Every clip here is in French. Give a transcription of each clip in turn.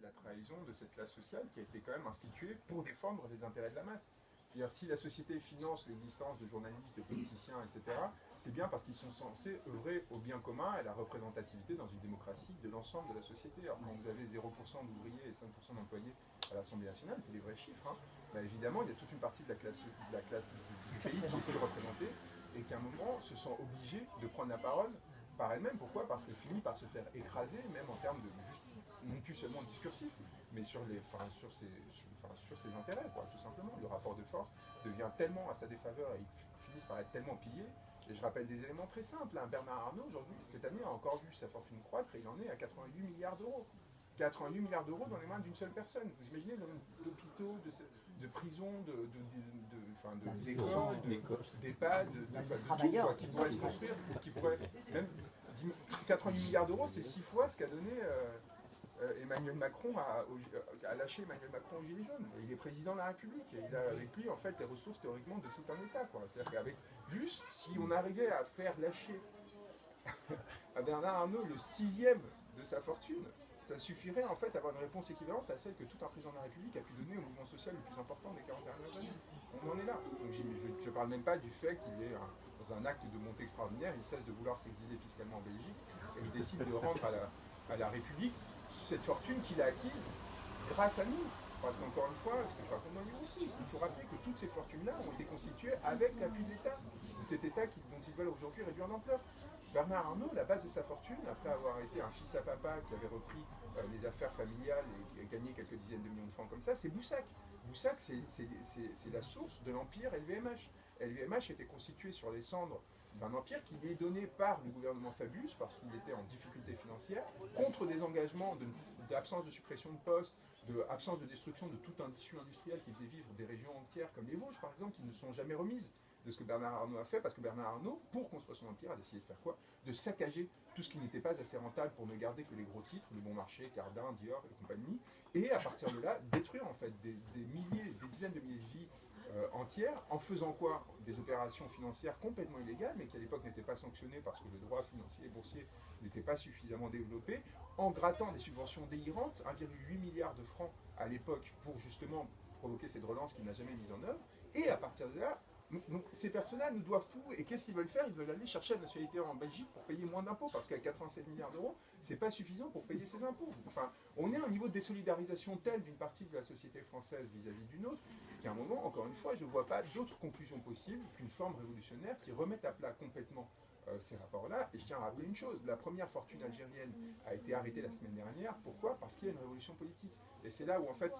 c'est la trahison de cette classe sociale qui a été quand même instituée pour défendre les intérêts de la masse. C'est-à-dire, si la société finance l'existence de journalistes, de politiciens, etc., c'est bien parce qu'ils sont censés œuvrer au bien commun et à la représentativité dans une démocratie de l'ensemble de la société. Alors quand vous avez 0% d'ouvriers et 5% d'employés à l'Assemblée nationale, c'est des vrais chiffres, hein. Bah, évidemment, il y a toute une partie de la classe du pays qui est peu représentée et qui à un moment se sent obligée de prendre la parole par elle-même. Pourquoi? Parce qu'elle finit par se faire écraser, même en termes de juste, non plus seulement discursif, mais sur ses intérêts, quoi, tout simplement. Le rapport de force devient tellement à sa défaveur et ils finissent par être tellement pillés. Et je rappelle des éléments très simples, hein. Bernard Arnault, aujourd'hui, cette année, a encore vu sa fortune croître et il en est à 88 milliards d'euros. 88 milliards d'euros dans les mains d'une seule personne. Vous imaginez le nombre d'hôpitaux, de prisons, d'écoles, d'EHPAD, de tout, quoi, qui pourrait se construire, qui pourrait même 88 milliards d'euros, c'est 6 fois ce qu'a donné Emmanuel Macron a lâché Emmanuel Macron au Gilets jaunes. Et il est président de la République. Et il a avec lui, en fait, les ressources théoriquement de tout un État, quoi. C'est-à-dire qu'avec, juste, si on arrivait à faire lâcher à Bernard Arnault le 6e de sa fortune, ça suffirait en fait à avoir une réponse équivalente à celle que tout un président de la République a pu donner au mouvement social le plus important des 40 dernières années. On en est là. Donc je ne parle même pas du fait qu'il est dans un acte de montée extraordinaire, il cesse de vouloir s'exiler fiscalement en Belgique et il décide de rendre à la République cette fortune qu'il a acquise grâce à nous. Parce qu'encore une fois, ce que je raconte dans le livre aussi, il faut rappeler que toutes ces fortunes-là ont été constituées avec l'appui de l'État, de cet État dont ils veulent aujourd'hui réduire l'ampleur. Bernard Arnault, la base de sa fortune, après avoir été un fils à papa qui avait repris les affaires familiales et gagné quelques dizaines de millions de francs comme ça, c'est Boussac. Boussac, c'est la source de l'empire LVMH. LVMH était constitué sur les cendres d'un empire qui lui est donné par le gouvernement Fabius, parce qu'il était en difficulté financière, contre des engagements d'absence de suppression de postes, d'absence de destruction de tout un tissu industriel qui faisait vivre des régions entières comme les Vosges, par exemple, qui ne sont jamais remises de ce que Bernard Arnault a fait, parce que Bernard Arnault, pour construire son empire, a décidé de faire quoi? De saccager tout ce qui n'était pas assez rentable pour ne garder que les gros titres, le bon marché, Cardin, Dior et compagnie, et à partir de là, détruire en fait des milliers, des dizaines de milliers de vies entières, en faisant quoi? Des opérations financières complètement illégales, mais qui à l'époque n'étaient pas sanctionnées parce que le droit financier et boursier n'était pas suffisamment développé, en grattant des subventions délirantes, 1,8 milliard de francs à l'époque, pour justement provoquer cette relance qu'il n'a jamais mise en œuvre, et à partir de là, donc, ces personnes-là nous doivent tout, et qu'est-ce qu'ils veulent faire? Ils veulent aller chercher la nationalité en Belgique pour payer moins d'impôts, parce qu'à 87 milliards d'euros, c'est pas suffisant pour payer ces impôts. Enfin, on est à un niveau de désolidarisation tel d'une partie de la société française vis-à-vis d'une autre, qu'à un moment, encore une fois, je ne vois pas d'autre conclusion possible qu'une forme révolutionnaire qui remette à plat complètement ces rapports-là. Et je tiens à rappeler une chose, la première fortune algérienne a été arrêtée la semaine dernière. Pourquoi? Parce qu'il y a une révolution politique. Et c'est là où, en fait,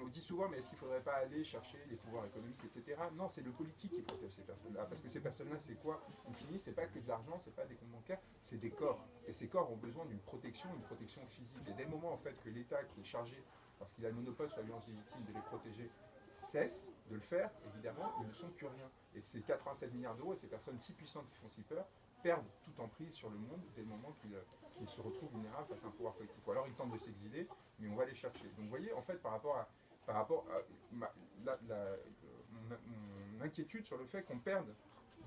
on dit souvent, mais est-ce qu'il ne faudrait pas aller chercher les pouvoirs économiques, etc. Non, c'est le politique qui protège ces personnes-là. Parce que ces personnes-là, c'est quoi? In fine, c'est pas que de l'argent, c'est pas des comptes bancaires, c'est des corps. Et ces corps ont besoin d'une protection physique. Et dès le moment, en fait, que l'État qui est chargé, parce qu'il a le monopole sur la violence légitime, de les protéger, cesse de le faire, évidemment, ils ne sont plus rien. Et ces 87 milliards d'euros et ces personnes si puissantes qui font si peur, perdent toute emprise sur le monde dès le moment qu'ils se retrouvent vulnérables face à un pouvoir politique. Ou alors ils tentent de s'exiler, mais on va les chercher. Donc vous voyez, en fait, par rapport à mon inquiétude sur le fait qu'on perde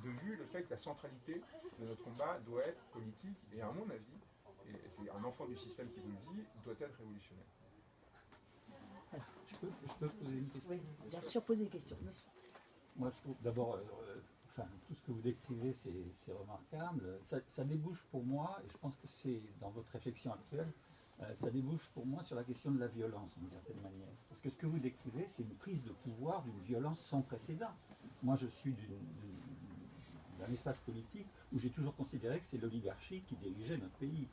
de vue le fait que la centralité de notre combat doit être politique, et à mon avis, et c'est un enfant du système qui vous le dit, doit être révolutionnaire. Je peux poser une question? Oui, bien sûr, poser une question. Moi, je trouve d'abord, tout ce que vous décrivez, c'est remarquable. Ça débouche pour moi, et je pense que c'est dans votre réflexion actuelle, ça débouche pour moi sur la question de la violence, d'une certaine manière. Parce que ce que vous décrivez, c'est une prise de pouvoir d'une violence sans précédent. Moi, je suis d'un espace politique où j'ai toujours considéré que c'est l'oligarchie qui dirigeait notre pays,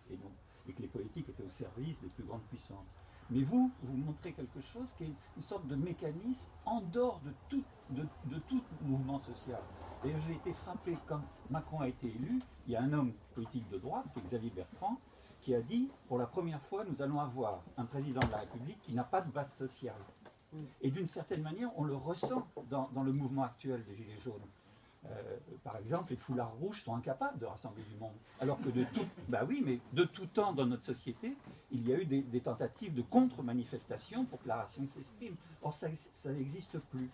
et que les politiques étaient au service des plus grandes puissances. Mais vous montrez quelque chose qui est une sorte de mécanisme en dehors de tout mouvement social. D'ailleurs, j'ai été frappé quand Macron a été élu, il y a un homme politique de droite, qui est Xavier Bertrand, qui a dit, pour la première fois, nous allons avoir un président de la République qui n'a pas de base sociale. Et d'une certaine manière, on le ressent dans le mouvement actuel des Gilets jaunes. Par exemple, les foulards rouges sont incapables de rassembler du monde. Alors que de tout temps dans notre société, il y a eu des tentatives de contre-manifestation pour que la nation s'exprime. Or, ça n'existe plus.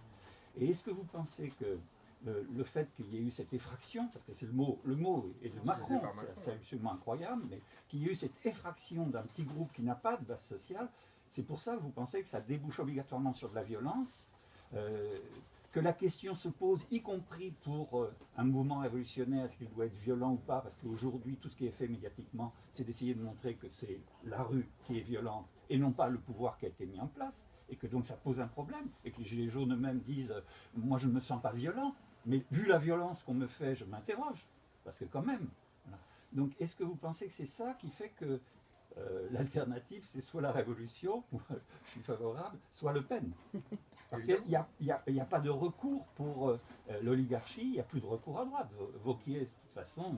Et est-ce que vous pensez que le fait qu'il y ait eu cette effraction, parce que c'est le mot est de Macron, c'est absolument incroyable, mais qu'il y ait eu cette effraction d'un petit groupe qui n'a pas de base sociale, C'est pour ça que vous pensez que ça débouche obligatoirement sur de la violence, que la question se pose, y compris pour un mouvement révolutionnaire, est-ce qu'il doit être violent ou pas, parce qu'aujourd'hui, tout ce qui est fait médiatiquement, c'est d'essayer de montrer que c'est la rue qui est violente et non pas le pouvoir qui a été mis en place, et que donc ça pose un problème, et que les Gilets jaunes eux-mêmes disent moi je ne me sens pas violent, mais vu la violence qu'on me fait, je m'interroge, parce que quand même. Voilà. Donc est-ce que vous pensez que c'est ça qui fait que l'alternative, c'est soit la révolution, où je suis favorable, soit Le Pen? Parce qu'il n'y a pas de recours pour l'oligarchie, il n'y a plus de recours à droite. Wauquiez, de toute façon,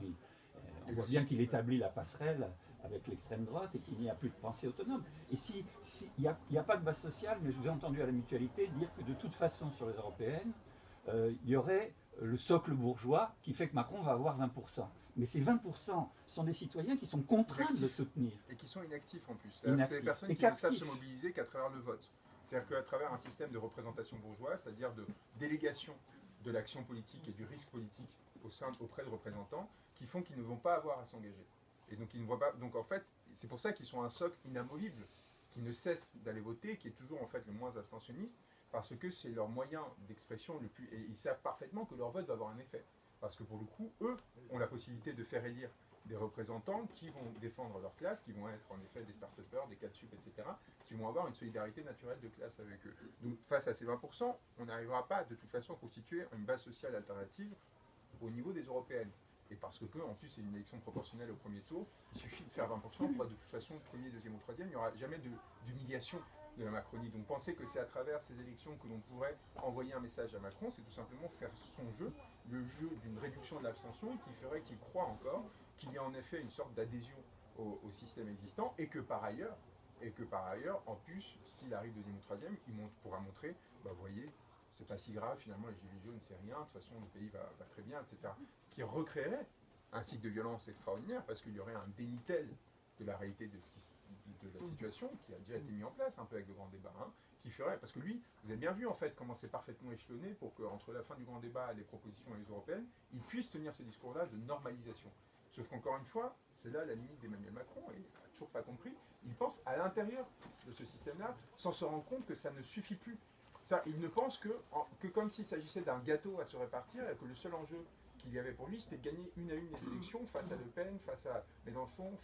on voit bien qu'il établit la passerelle avec l'extrême droite et qu'il n'y a plus de pensée autonome. Et il n'y a pas de base sociale, mais je vous ai entendu à la Mutualité dire que de toute façon, sur les européennes, il y aurait le socle bourgeois qui fait que Macron va avoir 20%. Mais ces 20% sont des citoyens qui sont contraints de le soutenir. Et qui sont inactifs en plus. C'est des personnes qui ne savent se mobiliser qu'à travers le vote. C'est-à-dire qu'à travers un système de représentation bourgeoise, c'est-à-dire de délégation de l'action politique et du risque politique auprès de représentants, qui font qu'ils ne vont pas avoir à s'engager. Et donc ils ne voient pas. Donc en fait, c'est pour ça qu'ils sont un socle inamovible, qui ne cesse d'aller voter, qui est toujours en fait le moins abstentionniste, parce que c'est leur moyen d'expression le plus. Et ils savent parfaitement que leur vote va avoir un effet. Parce que pour le coup, eux ont la possibilité de faire élire des représentants qui vont défendre leur classe, qui vont être en effet des start-upers, des 4 sup, etc., qui vont avoir une solidarité naturelle de classe avec eux. Donc face à ces 20%, on n'arrivera pas de toute façon à constituer une base sociale alternative au niveau des européennes. Et parce que, en plus, c'est une élection proportionnelle au premier tour, il suffit de faire 20% pour de toute façon, premier, deuxième ou troisième, il n'y aura jamais d'humiliation de la Macronie. Donc penser que c'est à travers ces élections que l'on pourrait envoyer un message à Macron, c'est tout simplement faire son jeu, le jeu d'une réduction de l'abstention qui ferait qu'il croit encore qu'il y a en effet une sorte d'adhésion au système existant et que par ailleurs, en plus, s'il arrive deuxième ou troisième, il pourra montrer, bah voyez, c'est pas si grave, finalement les gilets jaunes c'est rien, de toute façon le pays va très bien, etc. Ce qui recréerait un cycle de violence extraordinaire parce qu'il y aurait un déni tel de la réalité de la situation qui a déjà été mis en place un peu avec le grand débat, hein, qui ferait, parce que lui, vous avez bien vu en fait comment c'est parfaitement échelonné pour qu'entre la fin du grand débat et les propositions et les européennes, il puisse tenir ce discours-là de normalisation. Sauf qu'encore une fois, c'est là la limite d'Emmanuel Macron, et il n'a toujours pas compris, il pense à l'intérieur de ce système-là, sans se rendre compte que ça ne suffit plus. Ça, il ne pense que comme s'il s'agissait d'un gâteau à se répartir, et que le seul enjeu qu'il y avait pour lui, c'était de gagner une à une les élections face à Le Pen, face à Mélenchon,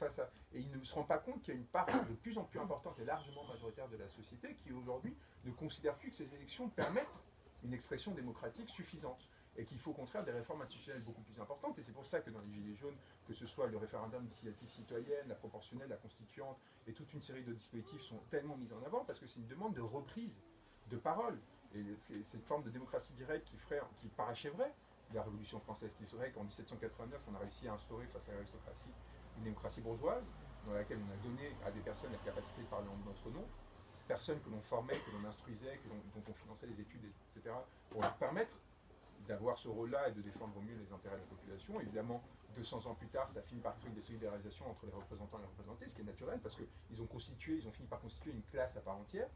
et il ne se rend pas compte qu'il y a une part de plus en plus importante et largement majoritaire de la société qui aujourd'hui ne considère plus que ces élections permettent une expression démocratique suffisante. Et qu'il faut au contraire des réformes institutionnelles beaucoup plus importantes. Et c'est pour ça que dans les Gilets jaunes, que ce soit le référendum d'initiative citoyenne, la proportionnelle, la constituante, et toute une série de dispositifs sont tellement mis en avant, parce que c'est une demande de reprise de parole. Et c'est cette forme de démocratie directe qui parachèverait la Révolution française, qui ferait qu'en 1789, on a réussi à instaurer face à l'aristocratie une démocratie bourgeoise, dans laquelle on a donné à des personnes la capacité de parler en notre nom, personnes que l'on formait, que l'on instruisait, dont on finançait les études, etc., pour leur permettre d'avoir ce rôle-là et de défendre au mieux les intérêts de la population. Évidemment, 200 ans plus tard, ça finit par créer des solidarisations entre les représentants et les représentés, ce qui est naturel parce qu'ils ont fini par constituer une classe à part entière.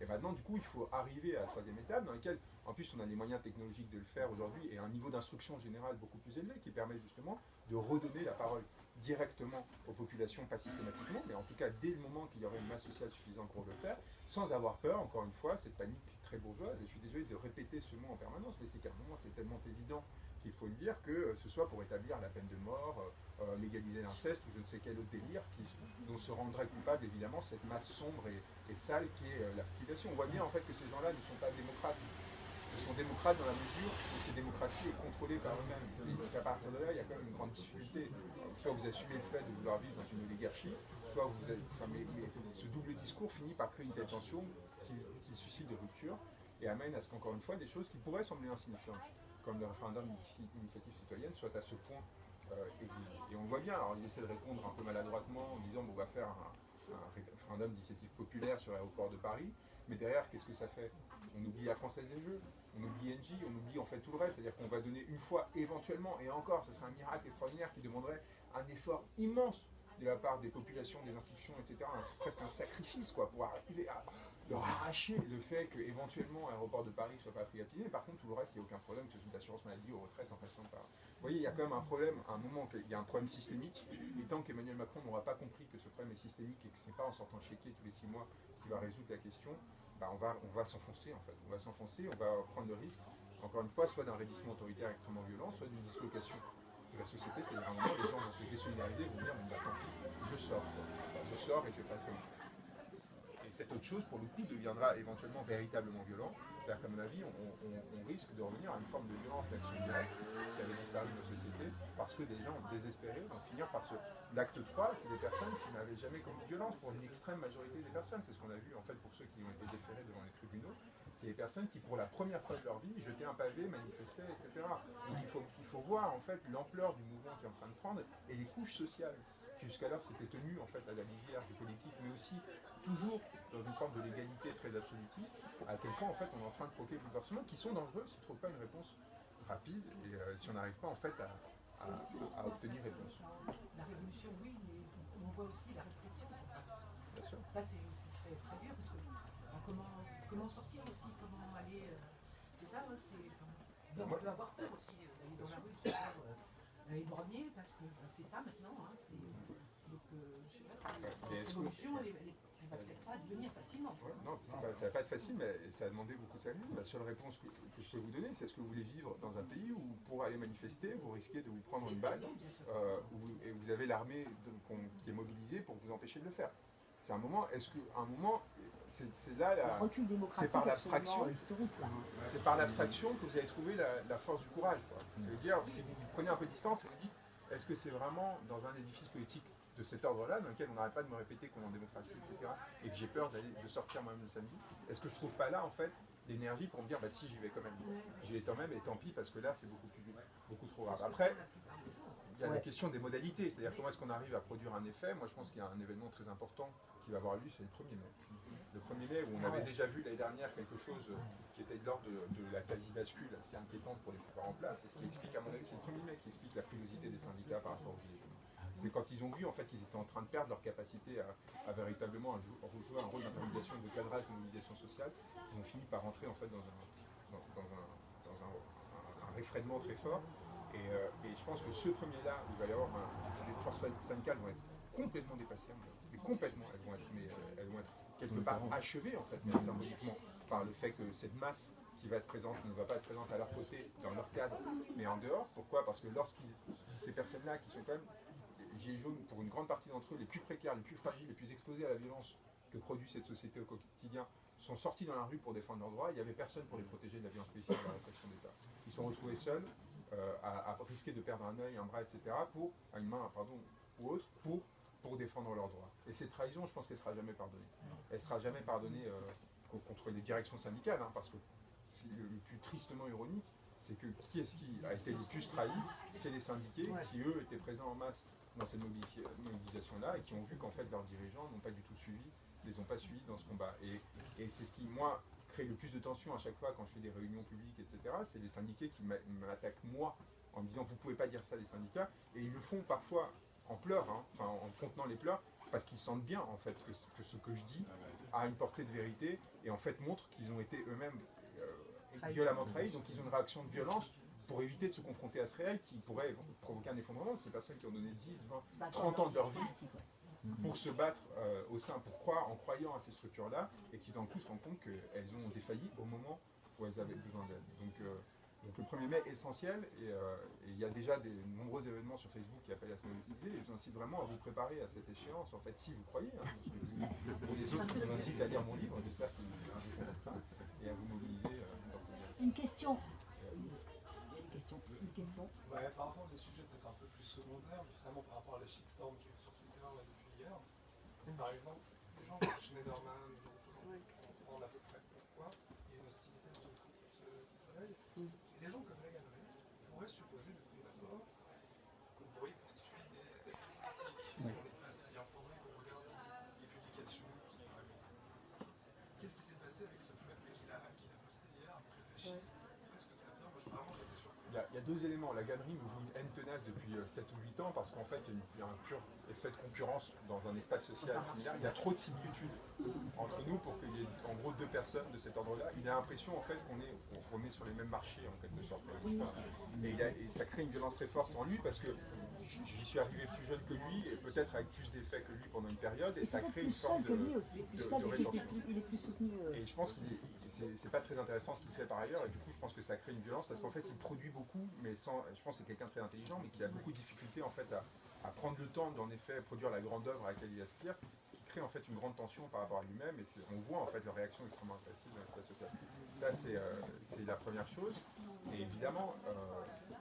Et maintenant, du coup, il faut arriver à la troisième étape dans laquelle, en plus, on a les moyens technologiques de le faire aujourd'hui et un niveau d'instruction générale beaucoup plus élevé qui permet justement de redonner la parole directement aux populations, pas systématiquement, mais en tout cas dès le moment qu'il y aurait une masse sociale suffisante pour le faire, sans avoir peur, encore une fois, cette panique très bourgeoise, et je suis désolé de répéter ce mot en permanence, mais c'est qu'à un moment c'est tellement évident qu'il faut le dire, que ce soit pour établir la peine de mort, légaliser l'inceste ou je ne sais quel autre délire dont se rendrait coupable évidemment cette masse sombre et sale qui est la population. On voit bien en fait que ces gens-là ne sont pas démocrates. Ils sont démocrates dans la mesure où cette démocratie est contrôlée par eux-mêmes. Donc à partir de là, il y a quand même une grande difficulté. Soit vous assumez le fait de vouloir vivre dans une oligarchie, soit vous avez, mais ce double discours finit par créer une telle tension qui suscite des ruptures et amène à ce qu'encore une fois, des choses qui pourraient sembler insignifiantes, comme le référendum d'initiative citoyenne, soient à ce point exigées. Et on le voit bien, alors il essaie de répondre un peu maladroitement en disant bon, on va faire un référendum d'initiative populaire sur l'aéroport de Paris, mais derrière, qu'est-ce que ça fait? On oublie la Française des Jeux, on oublie Engie, on oublie en fait tout le reste, c'est-à-dire qu'on va donner une fois éventuellement, et encore, ce serait un miracle extraordinaire qui demanderait un effort immense de la part des populations, des institutions, etc., presque un sacrifice quoi, pour arriver à leur arracher le fait qu'éventuellement l'aéroport de Paris ne soit pas privatisé. Par contre, tout le reste, il n'y a aucun problème, que ce soit l'assurance maladie aux retraites en passant par... Vous voyez, il y a quand même un problème, à un moment, il y a un problème systémique, et tant qu'Emmanuel Macron n'aura pas compris que ce problème est systémique et que ce n'est pas en sortant chéquier tous les 6 mois qu'il va résoudre la question, bah on va s'enfoncer en fait. On va s'enfoncer, on va prendre le risque, encore une fois, soit d'un raidissement autoritaire extrêmement violent, soit d'une dislocation de la société, c'est-à-dire à un moment, les gens vont se désolidariser, vont dire, bon bah tant pis, je sors. Je sors et je passe à autre chose. Et cette autre chose, pour le coup, deviendra éventuellement véritablement violent. C'est-à-dire qu'à mon avis, on risque de revenir à une forme de violence d'action directe qui avait disparu de nos sociétés parce que des gens désespérés vont finir par ce... L'acte 3, c'est des personnes qui n'avaient jamais commis de violence pour une extrême majorité des personnes. C'est ce qu'on a vu en fait pour ceux qui ont été déférés devant les tribunaux. C'est des personnes qui, pour la première fois de leur vie, jetaient un pavé, manifestaient, etc. Donc il faut voir en fait l'ampleur du mouvement qui est en train de prendre et les couches sociales qui jusqu'alors s'étaient tenues en fait à la lisière du politique, mais aussi toujours dans une forme de légalité très absolutiste, à quel point en fait on est en train de troquer bouleversements qui sont dangereux s'ils ne trouvent pas une réponse rapide et si on n'arrive pas en fait à obtenir réponse. La révolution, oui, mais on voit aussi la répression. Bien sûr. Ça c'est très dur parce que comment sortir aussi, comment aller. C'est ça, moi, on peut avoir peur aussi d'aller dans la rue, de se faire éborgner parce que c'est ça maintenant. Hein, donc je sais pas si la révolution, elle va peut-être pas devenir facilement. Ouais, non, ça va pas être facile, mais ça a demandé beaucoup de sacrifices. La seule réponse que je peux vous donner, c'est est-ce que vous voulez vivre dans un pays où, pour aller manifester, vous risquez de vous prendre une balle et vous avez l'armée qui est mobilisée pour vous empêcher de le faire. C'est un moment, c'est là, c'est par l'abstraction, c'est par l'abstraction que vous allez trouver la force du courage. Quoi. Ça veut dire, si vous prenez un peu de distance et vous dites, est-ce que c'est vraiment dans un édifice politique de cet ordre-là, dans lequel on n'arrête pas de me répéter qu'on est en démocratie, etc., et que j'ai peur de sortir moi-même le samedi, est-ce que je trouve pas là, en fait, l'énergie pour me dire, bah si, j'y vais quand même. J'y vais quand même, et tant pis, parce que là, c'est beaucoup trop grave. Après, il y a la question des modalités, c'est-à-dire comment est-ce qu'on arrive à produire un effet. Moi, je pense qu'il y a un événement très important qui va avoir lieu, c'est le 1er mai. Le 1er mai, où on avait déjà vu l'année dernière quelque chose qui était de l'ordre de la quasi-bascule assez inquiétante pour les pouvoirs en place, et ce qui explique, à mon avis, c'est le 1er mai qui explique la frilosité des syndicats par rapport aux Gilets jaunes. C'est quand ils ont vu en fait qu'ils étaient en train de perdre leur capacité à véritablement jouer un rôle d'intermédiation et de cadrage de mobilisation sociale, ils ont fini par rentrer en fait dans un réfrénement très fort. Et je pense que ce premier-là, il va y avoir les forces syndicales vont être complètement dépassées, mais complètement, elles vont être quelque part achevées en fait, même symboliquement, par le fait que cette masse qui va être présente ne va pas être présente à leur côté, dans leur cadre, mais en dehors. Pourquoi? Parce que ces personnes-là qui sont quand même les gilets jaunes, pour une grande partie d'entre eux, les plus précaires, les plus fragiles, les plus exposés à la violence que produit cette société au quotidien, sont sortis dans la rue pour défendre leurs droits. Il n'y avait personne pour les protéger de la violence policière et de la répression d'État. Ils sont retrouvés seuls, à risquer de perdre un œil, un bras, etc., une main, ou autre, pour défendre leurs droits. Et cette trahison, je pense qu'elle ne sera jamais pardonnée. Elle ne sera jamais pardonnée contre les directions syndicales, hein, parce que le plus tristement ironique, c'est que qui est-ce qui a été le plus trahi? C'est les syndiqués qui, eux, étaient présents en masse dans cette mobilisation-là et qui ont vu qu'en fait leurs dirigeants n'ont pas du tout suivi, les ont pas suivis dans ce combat. Et c'est ce qui, moi, crée le plus de tension à chaque fois quand je fais des réunions publiques, etc. C'est les syndiqués qui m'attaquent moi en me disant vous pouvez pas dire ça des syndicats, et ils le font parfois en pleurs, hein, en contenant les pleurs, parce qu'ils sentent bien en fait que ce que je dis a une portée de vérité et en fait montre qu'ils ont été eux-mêmes violemment trahis, donc ils ont une réaction de violence pour éviter de se confronter à ce réel qui pourrait provoquer un effondrement. Ces personnes qui ont donné 10, 20, 30 ans de leur vie pour se battre au sein, pour croire, en croyant à ces structures-là, et qui d'un coup se rendent compte qu'elles ont défailli au moment où elles avaient besoin d'aide. Donc le 1er mai est essentiel, et il y a déjà de nombreux événements sur Facebook qui appellent à se mobiliser, et je vous incite vraiment à vous préparer à cette échéance, en fait, si vous croyez. Hein, pour les autres, je vous incite à lire mon livre, j'espère que vous faites votre train, et à vous mobiliser dans cette direction. Une question. Ouais, par rapport à des sujets peut-être un peu plus secondaires, mais finalement par rapport à la shitstorm qui est sur Twitter là, depuis hier. Par exemple, des gens comme Schneiderman, on comprend à peu près pourquoi, il y a une hostilité de tout qui se réveille. Et des gens comme Meghan Ray pourraient supposer de prime abord que vous pourriez constituer des actes politiques. Si on n'est pas si informé qu'on regarde les publications, ça paraît bon. Qu'est-ce qui s'est passé avec ce fait qu'il a posté hier avec le fascisme? Est-ce que ça vient? Moi, vraiment, j'étais surpris. il y a deux éléments. La galerie me joue une haine tenace depuis 7 ou 8 ans parce qu'en fait, il y a un pur effet de concurrence dans un espace social similaire. Il y a trop de similitudes entre nous pour qu'il y ait en gros deux personnes de cet ordre-là. Il a l'impression en fait qu'on est sur les mêmes marchés en quelque sorte. Je pense et ça crée une violence très forte en lui parce que j'y suis arrivé plus jeune que lui et peut-être avec plus d'effets que lui pendant une période et ça crée une forme de rétention. Il est plus soutenu. Et je pense que c'est pas très intéressant ce qu'il fait par ailleurs et du coup je pense que ça crée une violence parce qu'en fait il produit beaucoup mais sans, je pense que c'est quelqu'un de très intelligent mais qui a beaucoup de difficultés en fait à prendre le temps d'en effet produire la grande œuvre à laquelle il aspire, ce qui crée en fait une grande tension par rapport à lui-même et on voit en fait leur réaction extrêmement agressive dans l'espace social. Ça c'est la première chose et évidemment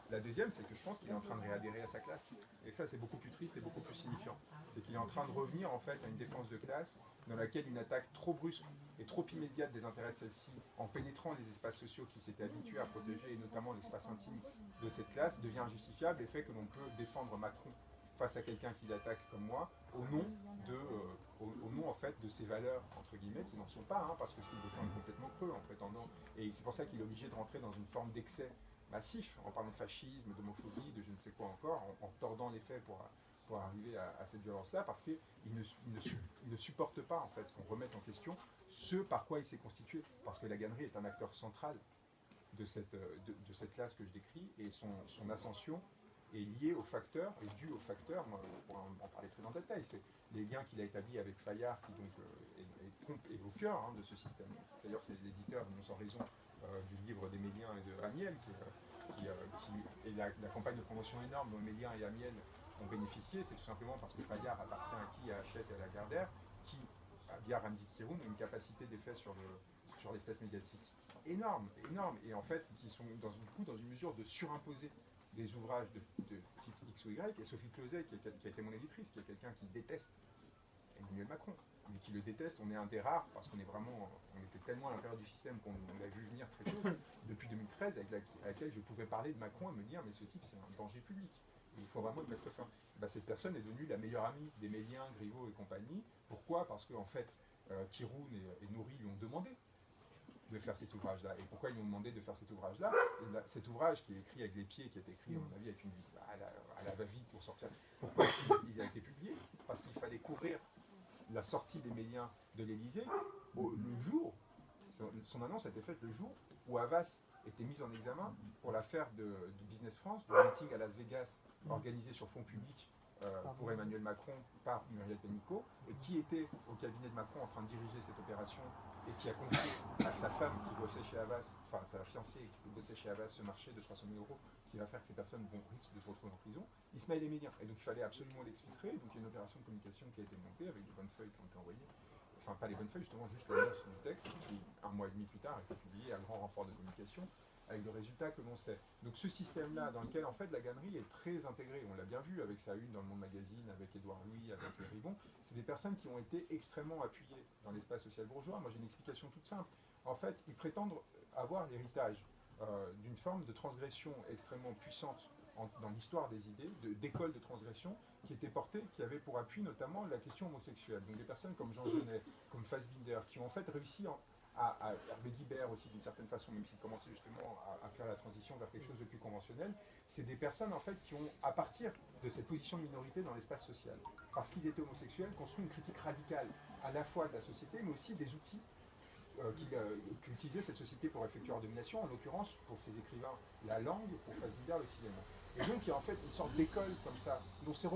la deuxième c'est que je pense qu'il est en train de réadhérer à sa classe et ça c'est beaucoup plus triste et beaucoup plus signifiant. C'est qu'il est en train de revenir en fait à une défense de classe dans laquelle une attaque trop brusque et trop immédiate des intérêts de celle-ci, en pénétrant les espaces sociaux qui s'étaient habitués à protéger, et notamment l'espace intime de cette classe, devient injustifiable et fait que l'on peut défendre Macron face à quelqu'un qui l'attaque comme moi, au nom en fait de ses valeurs, entre guillemets, qui n'en sont pas, hein, parce que ce qu'il défend est complètement creux en prétendant, et c'est pour ça qu'il est obligé de rentrer dans une forme d'excès massif, en parlant de fascisme, d'homophobie, de je ne sais quoi encore, en tordant les faits pour arriver à cette violence-là, parce qu'il ne supporte pas en fait qu'on remette en question ce par quoi il s'est constitué, parce que la Gannerie est un acteur central de cette classe que je décris, et son ascension est liée au facteur, est due au facteur, moi je pourrais en parler très en détail, c'est les liens qu'il a établis avec Fayard, qui donc est au cœur de ce système. D'ailleurs c'est l'éditeur, non sans raison, du livre d'Émélien et de Amiel, et la campagne de promotion énorme dont Émélien et Amiel ont bénéficié, c'est tout simplement parce que Fayard appartient à qui, à Hachette et à Lagardère, qui, via Ramzi Kiroun, a une capacité d'effet sur l'espace médiatique énorme, et en fait, qui sont dans une mesure de surimposer des ouvrages de type X ou Y, et Sophie Closet, qui a été mon éditrice, qui est quelqu'un qui déteste Emmanuel Macron, mais qui le déteste, on est un des rares, parce on était tellement à l'intérieur du système qu'on l'a vu venir très tôt, depuis 2013, avec laquelle je pouvais parler de Macron et me dire, mais ce type, c'est un danger public. Il faut vraiment y mettre fin. Cette personne est devenue la meilleure amie d'Émélien, Griveaux et compagnie. Pourquoi? Parce qu'en fait, Kiroun et Nourri lui ont demandé de faire cet ouvrage-là. Et pourquoi ils lui ont demandé de faire cet ouvrage-là? Cet ouvrage qui est écrit avec les pieds, qui a été écrit, à mon avis, avec à la va-vite pour sortir. Pourquoi il a été publié? Parce qu'il fallait couvrir la sortie d'Émélien de l'Élysée le jour, son annonce a été faite le jour où Havas était mise en examen pour l'affaire du Business France, du meeting à Las Vegas organisé sur fonds publics pour Emmanuel Macron par Muriel Pénicaud, et qui était au cabinet de Macron en train de diriger cette opération et qui a confié à sa femme qui bossait chez Havas, enfin sa fiancée qui bossait chez Havas, ce marché de 300 000 € qui va faire que ces personnes risquent de se retrouver en prison, Ismaël Émélien. Et donc il fallait absolument l'exfiltrer, donc il y a une opération de communication qui a été montée avec des bonnes feuilles qui ont été envoyées. Enfin, pas les bonnes feuilles, justement, juste l'annonce du texte, qui, un mois et demi plus tard, a été publié à grand renfort de communication, avec le résultat que l'on sait. Donc ce système-là, dans lequel en fait la Gannerie est très intégrée, on l'a bien vu avec sa une dans le Monde Magazine, avec Édouard Louis, avec Ribon, c'est des personnes qui ont été extrêmement appuyées dans l'espace social bourgeois. Moi j'ai une explication toute simple. En fait, ils prétendent avoir l'héritage d'une forme de transgression extrêmement puissante dans l'histoire des idées, d'écoles de transgression qui étaient portées, qui avaient pour appui notamment la question homosexuelle. Donc des personnes comme Jean Genet, comme Fassbinder, qui ont en fait réussi à Hervé Guibert aussi d'une certaine façon, même s'il commençait justement à faire la transition vers quelque chose de plus conventionnel, c'est des personnes en fait qui ont, à partir de cette position de minorité dans l'espace social, parce qu'ils étaient homosexuels, construit une critique radicale à la fois de la société, mais aussi des outils qu'utilisait cette société pour effectuer leur domination, en l'occurrence pour ses écrivains, la langue, pour Fassbinder, le cinéma. Et donc il y a en fait une sorte d'école comme ça, dont se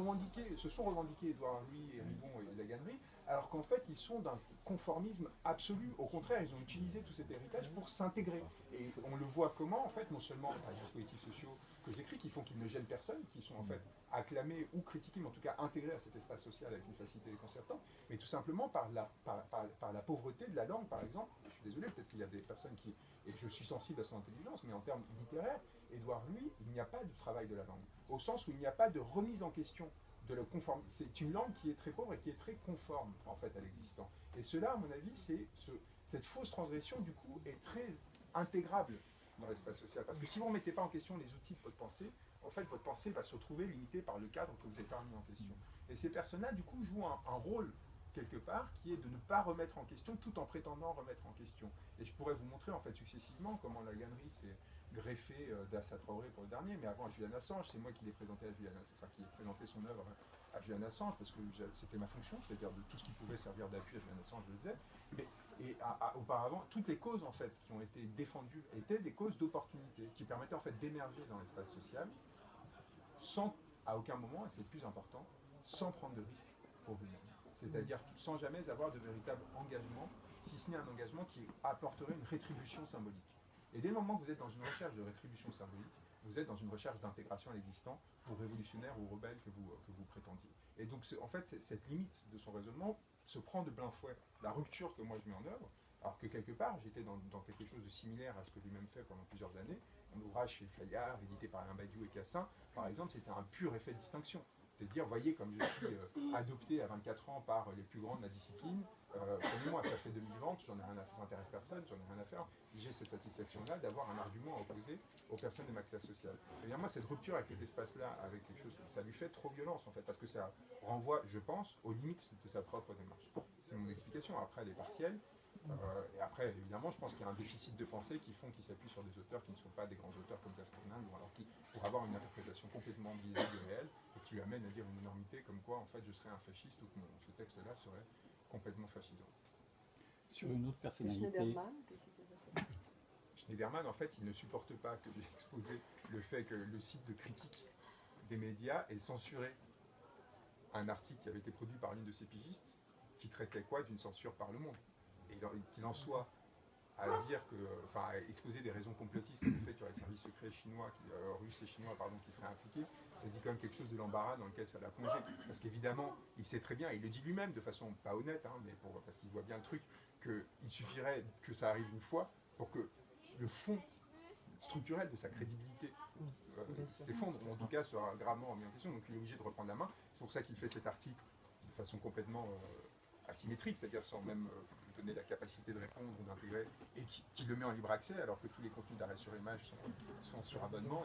sont revendiqués Édouard Louis et Ribon et la Gannerie, alors qu'en fait ils sont d'un conformisme absolu. Au contraire, ils ont utilisé tout cet héritage pour s'intégrer. Et on le voit comment, en fait, non seulement par les dispositifs sociaux que j'écris, qui font qu'ils ne gênent personne, qui sont en fait acclamés ou critiqués, mais en tout cas intégrés à cet espace social avec une facilité déconcertante, mais tout simplement par la pauvreté de la langue, par exemple. Je suis désolé, peut-être qu'il y a des personnes qui... Et je suis sensible à son intelligence, mais en termes littéraires, Édouard Louis, il n'y a pas de travail de la langue, au sens où il n'y a pas de remise en question de la conformité. C'est une langue qui est très pauvre et qui est très conforme, en fait, à l'existant. Et cela, à mon avis, cette fausse transgression, du coup, est très intégrable dans l'espace social. Parce que si vous ne remettez pas en question les outils de votre pensée, en fait, votre pensée va se retrouver limitée par le cadre que vous avez pas remis en question. Et ces personnes-là, du coup, jouent un rôle, quelque part, qui est de ne pas remettre en question, tout en prétendant remettre en question. Et je pourrais vous montrer, en fait, successivement, comment la Gannerie s'est greffé d'Assa Traoré pour le dernier, mais avant Julian Assange, c'est moi qui l'ai présenté à Julian Assange, enfin qui ai présenté son œuvre à Julian Assange, parce que c'était ma fonction, c'est-à-dire de tout ce qui pouvait servir d'appui à Julian Assange, je le faisais. Et auparavant, toutes les causes en fait qui ont été défendues étaient des causes d'opportunité, qui permettaient en fait d'émerger dans l'espace social, sans, à aucun moment, et c'est le plus important, sans prendre de risques pour vous-même. C'est-à-dire sans jamais avoir de véritable engagement, si ce n'est un engagement qui apporterait une rétribution symbolique. Et dès le moment que vous êtes dans une recherche de rétribution symbolique, vous êtes dans une recherche d'intégration à l'existant, ou révolutionnaire ou rebelle que vous prétendiez. Et donc, en fait, cette limite de son raisonnement se prend de plein fouet la rupture que moi je mets en œuvre, alors que quelque part, j'étais dans quelque chose de similaire à ce que lui-même fait pendant plusieurs années. Un ouvrage chez Fayard, édité par Alain Badiou et Cassin, par exemple, c'était un pur effet de distinction. C'est-à-dire, voyez, comme je suis adopté à 24 ans par les plus grands de ma discipline, prenez-moi, ça fait 2000 ventes, j'en ai rien à faire, ça n'intéresse personne, j'en ai rien à faire. J'ai cette satisfaction-là d'avoir un argument à opposer aux personnes de ma classe sociale. Et bien moi, cette rupture avec cet espace-là, avec quelque chose, ça lui fait trop violence en fait, parce que ça renvoie, je pense, aux limites de sa propre démarche. C'est mon explication. Après, elle est partielle. Et après, évidemment, je pense qu'il y a un déficit de pensée qui font qu'il s'appuie sur des auteurs qui ne sont pas des grands auteurs comme Castagnard, ou alors qui, pour avoir une interprétation complètement biaisée du réel, et qui lui amène à dire une énormité comme quoi, en fait, je serais un fasciste, ou que ce texte-là serait complètement fascisant. Sur une autre personnalité. Schneiderman, qu'est-ce qui s'est passé? Schneiderman, en fait, il ne supporte pas que j'ai exposé le fait que le site de critique des médias ait censuré un article qui avait été produit par l'une de ses pigistes, qui traitait quoi d'une censure par le monde. Et qu'il en soit à dire que, enfin, à exposer des raisons complotistes comme le fait qu'il y aurait les services secrets chinois, russes et chinois, pardon, qui seraient impliqués, ça dit quand même quelque chose de l'embarras dans lequel ça l'a plongé. Parce qu'évidemment, il sait très bien, il le dit lui-même de façon pas honnête, hein, mais parce qu'il voit bien le truc, qu'il suffirait que ça arrive une fois pour que le fond structurel de sa crédibilité s'effondre, ou en tout cas soit gravement remis en question. Donc il est obligé de reprendre la main. C'est pour ça qu'il fait cet article de façon complètement asymétrique, c'est-à-dire sans même donner la capacité de répondre ou d'intégrer, et qui le met en libre accès, alors que tous les contenus d'arrêt sur image sont sur abonnement,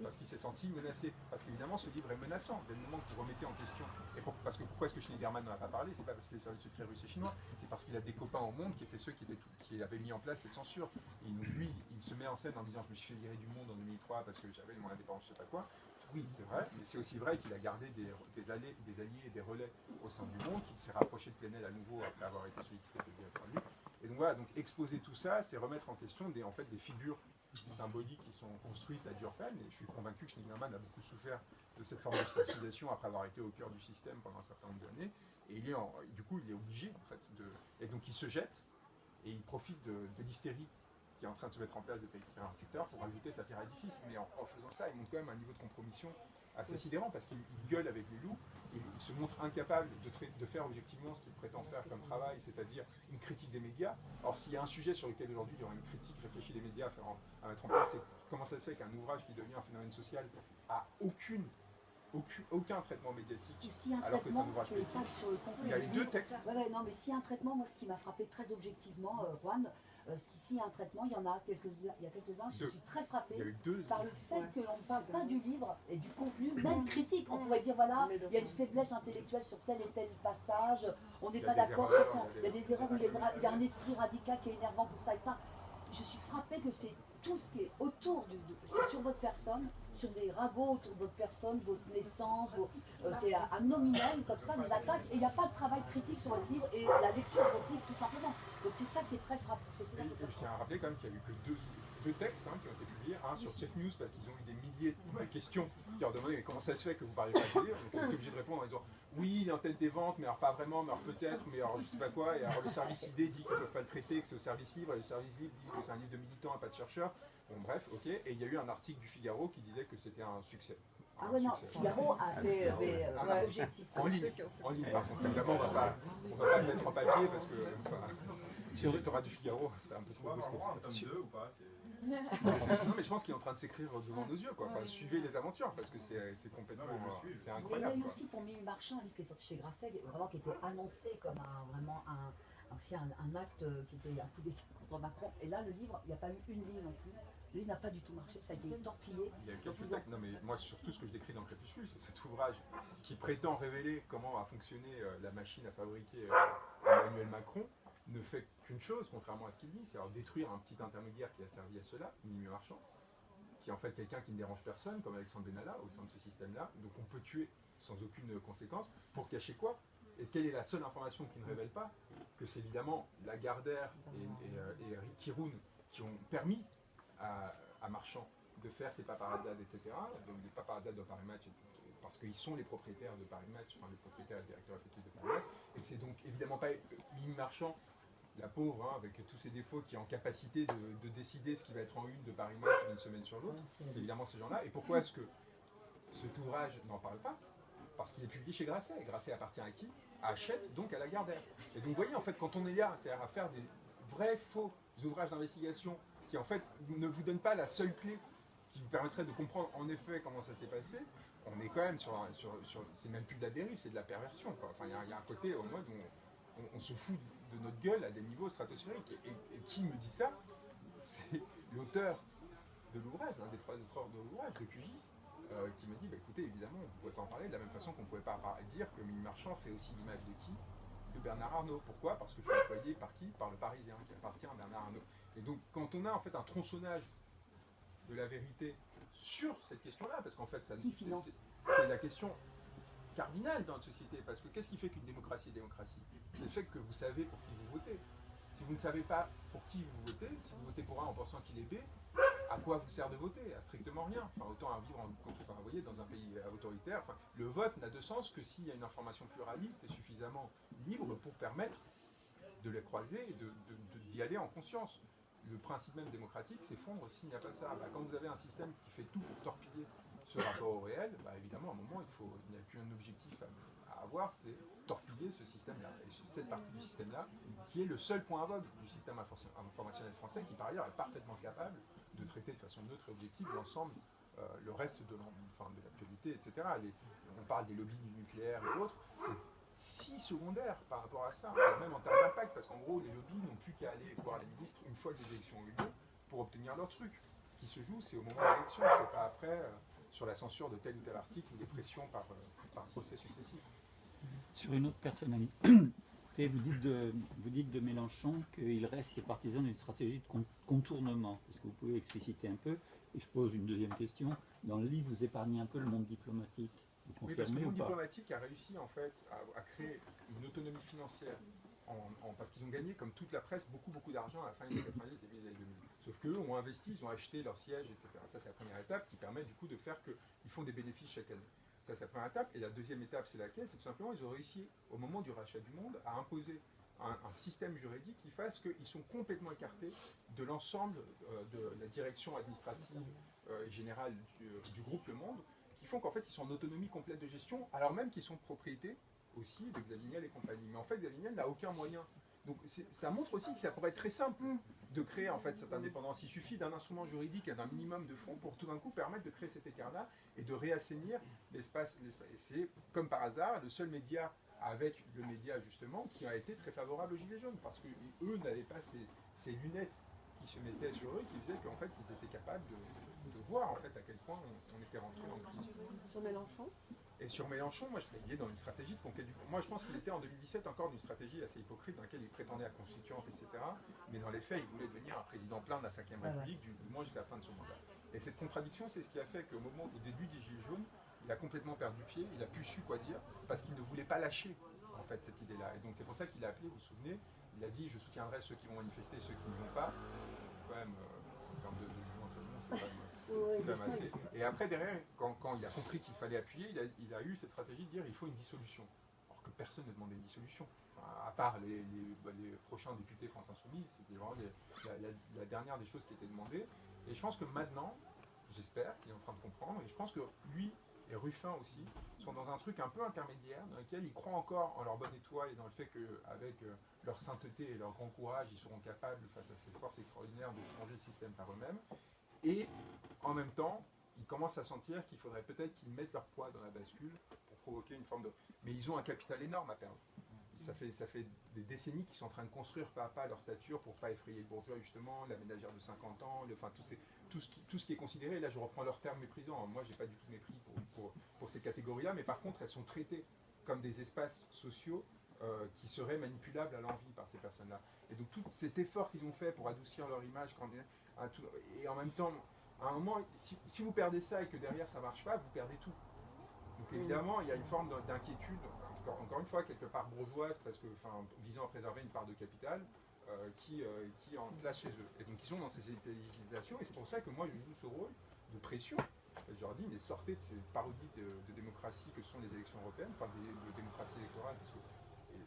parce qu'il s'est senti menacé. Parce qu'évidemment, ce livre est menaçant. Dès le moment que vous remettez en question, et parce que pourquoi est-ce que Schneiderman n'en a pas parlé, c'est pas parce que les services secrets russes et chinois, c'est parce qu'il a des copains au monde qui étaient ceux qui avaient mis en place cette censure. Et donc, lui, il se met en scène en disant je me suis fait virer du monde en 2003 parce que j'avais mon indépendance, je sais pas quoi. Oui, c'est vrai, mais c'est aussi vrai qu'il a gardé des alliés et des relais au sein du monde, qu'il s'est rapproché de Plenel à nouveau après avoir été celui qui s'était fait virer par lui. Et donc voilà, donc exposer tout ça, c'est remettre en question des figures symboliques qui sont construites à dure peine, et je suis convaincu que Schneiderman a beaucoup souffert de cette forme d'ostracisation après avoir été au cœur du système pendant un certain nombre d'années, et du coup il est obligé en fait et donc il se jette, et il profite de l'hystérie qui est en train de se mettre en place depuis un tuteur pour ajouter sa pierre à l'édifice. Mais en faisant ça, il montre quand même un niveau de compromission assez sidérant, parce qu'il gueule avec les loups, il se montre incapable de faire objectivement ce qu'il prétend faire comme travail, c'est-à-dire une critique des médias. Or, s'il y a un sujet sur lequel aujourd'hui il y aura une critique réfléchie des médias à mettre en place, c'est comment ça se fait qu'un ouvrage qui devient un phénomène social a aucun traitement médiatique, Si un alors que c'est un traitement, ouvrage c'est politique. pas sur le contenu. Il y a les deux textes. Ouais, non, mais s'il y a un traitement, moi, ce qui m'a frappé très objectivement, Juan, s'il y a un traitement, il y a quelques-uns, je suis très frappée par le fait que l'on ne parle pas du livre et du contenu, même critique. On pourrait dire, voilà, il y a une faiblesse intellectuelle sur tel et tel passage, on n'est pas d'accord sur son... Il y a des erreurs, il y a un esprit radical qui est énervant pour ça et ça. Je suis frappée que c'est tout ce qui est autour c'est sur votre personne, sur des ragots autour de votre personne, votre naissance, c'est à nominal, comme ça, des attaques, et il n'y a pas de travail critique sur votre livre et la lecture de votre livre, tout simplement. Donc c'est ça qui est très frappant. Et je tiens à rappeler quand même qu'il n'y a eu que deux textes qui ont été publiés, un sur Check News parce qu'ils ont eu des milliers de questions qui leur demandaient mais comment ça se fait que vous parlez pas de livre, donc on est obligé de répondre en disant oui il est en tête des ventes mais alors pas vraiment, mais alors peut-être, mais alors je sais pas quoi, et alors le service ID dit qu'ils ne peuvent pas le traiter, que c'est au service libre, et le service libre dit que c'est un livre de militants et pas de chercheurs. Bon bref, ok, et il y a eu un article du Figaro qui disait que c'était un succès. Ah ouais, non, Figaro a fait objectif. En ligne par contre, évidemment on va pas le mettre en papier parce que sur le lectorat du Figaro, c'est un peu trop risqué. Ou pas, non mais je pense qu'il est en train de s'écrire devant nos yeux, quoi. Enfin, suivez les aventures parce que c'est complètement, c'est Il y a incroyable. eu aussi pour Mimi Marchand, un livre qui est sorti chez Grasset, vraiment qui était annoncé comme un acte qui était un coup d'État contre Macron. Et là, le livre, il n'y a pas eu une ligne non plus. Le livre n'a pas du tout marché, ça a été torpillé. Il y a quelques textes, non mais moi surtout ce que je décris dans le Crépuscule, c'est cet ouvrage qui prétend révéler comment a fonctionné la machine à fabriquer Emmanuel Macron, ne fait qu'une chose, contrairement à ce qu'il dit, c'est détruire un petit intermédiaire qui a servi à cela, Mimi Marchand, qui est en fait quelqu'un qui ne dérange personne, comme Alexandre Benalla, au sein de ce système-là. Donc on peut tuer sans aucune conséquence. Pour cacher quoi? Et quelle est la seule information qui ne révèle pas? Que c'est évidemment Lagardère et Kiroun qui ont permis à Marchand de faire ses paparazzades, etc. Donc les paparazzades de Paris Match, parce qu'ils sont les propriétaires de Paris Match, enfin les propriétaires et directeurs effectifs de Paris Match, et que c'est donc évidemment pas Mimi Marchand, la pauvre, hein, avec tous ses défauts, qui est en capacité de décider ce qui va être en une de Paris Match d'une semaine sur l'autre. C'est évidemment ces gens-là. Et pourquoi est-ce que cet ouvrage n'en parle pas? Parce qu'il est publié chez Grasset. Et Grasset appartient à qui? À Hachette, donc à Lagardère. Et donc vous voyez, en fait, quand on est là, c'est-à-dire à faire des vrais faux ouvrages d'investigation qui en fait ne vous donnent pas la seule clé qui vous permettrait de comprendre en effet comment ça s'est passé, on est quand même sur c'est même plus de la dérive, c'est de la perversion, quoi. Enfin, il y a un côté au mode où on se fout de notre gueule à des niveaux stratosphériques. Et qui me dit ça? C'est l'auteur de l'ouvrage, l'un des 3 auteurs de l'ouvrage, de QGIS, qui me dit, bah, écoutez, évidemment, on ne pouvait pas en parler de la même façon qu'on ne pouvait pas dire que Mimi Marchand fait aussi l'image de qui? De Bernard Arnault. Pourquoi? Parce que je suis employé par qui? Par le Parisien, qui appartient à Bernard Arnault. Et donc, quand on a en fait un tronçonnage de la vérité sur cette question-là, parce qu'en fait, c'est la question cardinale dans notre société, parce que qu'est-ce qui fait qu'une démocratie est démocratie? C'est le fait que vous savez pour qui vous votez. Si vous ne savez pas pour qui vous votez, si vous votez pour un en pensant qu'il est B, à quoi vous sert de voter? À strictement rien. Enfin, autant à vivre vous voyez, dans un pays autoritaire. Enfin, le vote n'a de sens que s'il y a une information pluraliste et suffisamment libre pour permettre de les croiser et d'y aller en conscience. Le principe même démocratique s'effondre s'il n'y a pas ça. Bah, quand vous avez un système qui fait tout pour torpiller ce rapport au réel, bah, évidemment, à un moment, il n'y a qu'un objectif à avoir, c'est torpiller ce système-là. Et cette partie du système-là, qui est le seul point aveugle du système informationnel français, qui par ailleurs est parfaitement capable de traiter de façon neutre et objective l'ensemble, le reste de l'actualité, etc. On parle des lobbies du nucléaire et autres, c'est si secondaire par rapport à ça, même en termes d'impact, parce qu'en gros, les lobbies n'ont plus qu'à aller voir les ministres une fois que les élections ont eu lieu pour obtenir leur truc. Ce qui se joue, c'est au moment de l'élection, c'est pas après sur la censure de tel ou tel article ou des pressions par procès successifs. Sur une autre personnalité, vous dites de Mélenchon qu'il reste partisan d'une stratégie de contournement. Est-ce que vous pouvez expliciter un peu? Et je pose une deuxième question. Dans le livre, vous épargnez un peu le monde diplomatique. Oui, parce que le monde diplomatique a réussi en fait à créer une autonomie financière parce qu'ils ont gagné, comme toute la presse, beaucoup d'argent à la fin des années 90 et des années 2000. Sauf qu'eux ont investi, ils ont acheté leurs sièges, etc. Ça, c'est la première étape qui permet du coup de faire qu'ils font des bénéfices chaque année. Ça, c'est la première étape. Et la deuxième étape, c'est laquelle? C'est tout simplement, ils ont réussi, au moment du rachat du Monde, à imposer un système juridique qui fasse qu'ils sont complètement écartés de l'ensemble de la direction administrative générale du groupe Le Monde, qui font qu'en fait, ils sont en autonomie complète de gestion, alors même qu'ils sont propriétés aussi de Xavier Niel et compagnie. Mais en fait, Xavier Niel n'a aucun moyen. Donc ça montre aussi que ça pourrait être très simple de créer en fait cette indépendance. Il suffit d'un instrument juridique et d'un minimum de fonds pour tout d'un coup permettre de créer cet écart-là et de réassainir l'espace. Et c'est comme par hasard le seul média avec le média justement qui a été très favorable aux Gilets jaunes parce qu'eux n'avaient pas ces lunettes qui se mettaient sur eux qui faisaient qu'en fait ils étaient capables de voir en fait à quel point on était rentré dans le crise. Sur Mélenchon? Et sur Mélenchon, moi je l'ai dans une stratégie de conquête du... Moi je pense qu'il était en 2017 encore d'une stratégie assez hypocrite dans laquelle il prétendait à constituante, etc. Mais dans les faits, il voulait devenir un président plein de la 5e République, du moins jusqu'à la fin de son mandat. Et cette contradiction, c'est ce qui a fait qu'au début des Gilets jaunes, il a complètement perdu pied, il a plus su quoi dire, parce qu'il ne voulait pas lâcher en fait cette idée-là. Et donc c'est pour ça qu'il a appelé, vous vous souvenez, il a dit je soutiendrai ceux qui vont manifester et ceux qui ne vont pas. Quand même, en termes de jugement, c'est quand même... C'est quand même assez. Et après, derrière, quand il a compris qu'il fallait appuyer, il a eu cette stratégie de dire il faut une dissolution. Alors que personne ne demandait une dissolution. Enfin, à part les prochains députés France Insoumise, c'était vraiment la dernière des choses qui était demandée. Et je pense que maintenant, j'espère qu'il est en train de comprendre, et je pense que lui et Ruffin aussi sont dans un truc un peu intermédiaire, dans lequel ils croient encore en leur bonne étoile et dans le fait qu'avec leur sainteté et leur grand courage, ils seront capables, face à cette force extraordinaire, de changer le système par eux-mêmes. Et en même temps, ils commencent à sentir qu'il faudrait peut-être qu'ils mettent leur poids dans la bascule pour provoquer une forme de... Mais ils ont un capital énorme à perdre. Ça fait des décennies qu'ils sont en train de construire pas à pas leur stature pour ne pas effrayer le bourgeois, justement, la ménagère de 50 ans, tout ce qui est considéré. Et là, je reprends leur terme méprisant. Moi, je n'ai pas du tout mépris pour ces catégories-là, mais par contre, elles sont traitées comme des espaces sociaux qui seraient manipulables à l'envi par ces personnes-là. Et donc, tout cet effort qu'ils ont fait pour adoucir leur image, et en même temps, à un moment, si vous perdez ça et que derrière ça ne marche pas, vous perdez tout. Donc évidemment, il y a une forme d'inquiétude, encore une fois, quelque part bourgeoise, parce que, visant à préserver une part de capital, qui en place chez eux. Et donc ils sont dans ces hésitations, et c'est pour ça que moi je joue ce rôle de pression. Je leur dis, mais sortez de ces parodies de démocratie que sont les élections européennes, de démocratie électorale, parce que,